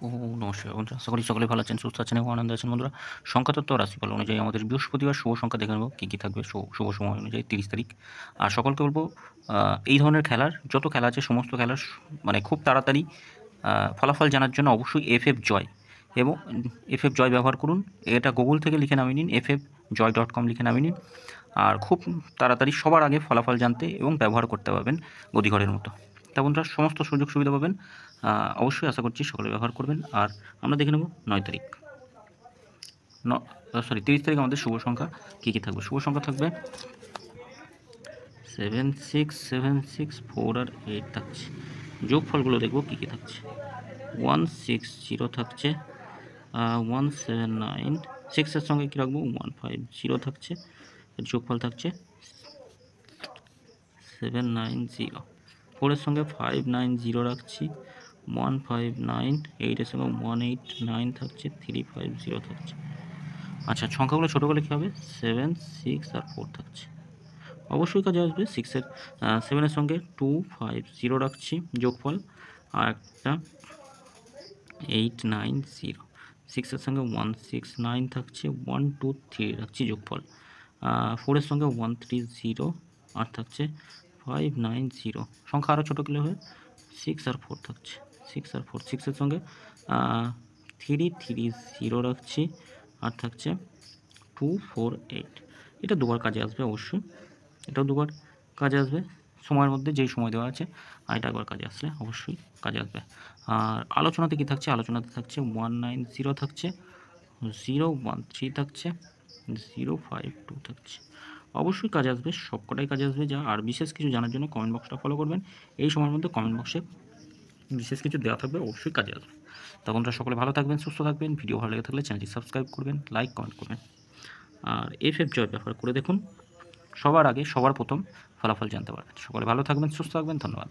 ও নমস্কার বন্ধুরা, আশা করি সকলে ভালো আছেন, সুস্থ আছেন এবং আনন্দে আছেন। বন্ধুরা, সংখ্যাতত্ত্ব রাশিফল অনুযায়ী আমাদের বৃহস্পতিবার শুভ সংখ্যা দেখে নেব কী কী থাকবে শুভ সময় অনুযায়ী 30 তারিখ। আর সকলকে বলবো এই ধরনের খেলার যত খেলা আছে সমস্ত খেলার মানে খুব তাড়াতাড়ি ফলাফল জানার জন্য অবশ্যই FF জয় এবং FF জয় ব্যবহার করুন। এটা গুগল থেকে লিখে নামিয়ে নিন, ffjoy.com লিখে নামিয়ে নিন। আর খুব তাড়াতাড়ি সবার আগে ফলাফল জানতে এবং ব্যবহার করতে পারবেন গদিঘরের মতো। তা বন্ধুরা, সমস্ত সুযোগ সুবিধা পাবেন। অবশ্যই আশা করছি সকলে ব্যবহার করবেন। আর আমরা দেখে নেব 9 তারিখ 30 তারিখ আমাদের শুভ সংখ্যা কী কী থাকবে। শুভ সংখ্যা থাকবে 7 6 7 6 4 আর 8 থাকছে। যোগ ফলগুলো দেখব কী কী থাকছে। 1 6 0 থাকছে, 1 7 9, 6-এর সঙ্গে কী রাখবো 1 5 0 থাকছে। যোগফল থাকছে 7 9 0। 4-এর সঙ্গে 5 9 0 রাখছি, 1 5 9। 8-এর সঙ্গে 1 8 9 থাকছে, 3 5 0 থাকছে। আচ্ছা, সংখ্যাগুলো ছোটো করলে কী হবে, 7 6 আর 4 থাকছে। অবশ্যই কাজে আসবে। 7-এর সঙ্গে 2 5 0 রাখছি যোগফল, আর একটা 8 9 0। 6-এর সঙ্গে 1 6 9 থাকছে, 1 2 3 রাখছি যোগফল। 4-এর সঙ্গে 1 3 0 আর থাকছে 5 9 0। সংখ্যা আরও ছোটো করলে হবে 6 আর 4 থাকছে, 6 আর 4। 6-এর সঙ্গে 3 3 0 রাখছি, আর থাকছে 2 4 8। এটা দুবার কাজে আসবে অবশ্যই, এটাও দুবার কাজে আসবে সময়ের মধ্যে, যেই সময় দেওয়া আছে। আর এটা একবার কাজে আসলে অবশ্যই কাজে আসবে। আর আলোচনাতে কী থাকছে, আলোচনাতে থাকছে 1 9 0 থাকছে, 0 1 3 থাকছে, 0 5 2 থাকছে। অবশ্যই কাজে আসবে, সবকটাই কাজে আসবে যা। আর বিশেষ কিছু জানার জন্য কমেন্ট বক্সটা ফলো করবেন। এই সময়ের মধ্যে কমেন্ট বক্সে বিশেষ কিছু দেওয়া থাকবে, অবশ্যই কাজে আসবে। তখন সকলে ভালো থাকবেন, সুস্থ থাকবেন। ভিডিও ভালো লেগে থাকলে চ্যানেলটি সাবস্ক্রাইব করবেন, লাইক কমেন্ট করবেন। আর FF জয় ব্যবহার করে দেখুন, সবার আগে সবার প্রথম ফলাফল জানতে পারবেন। সকলে ভালো থাকবেন, সুস্থ থাকবেন। ধন্যবাদ।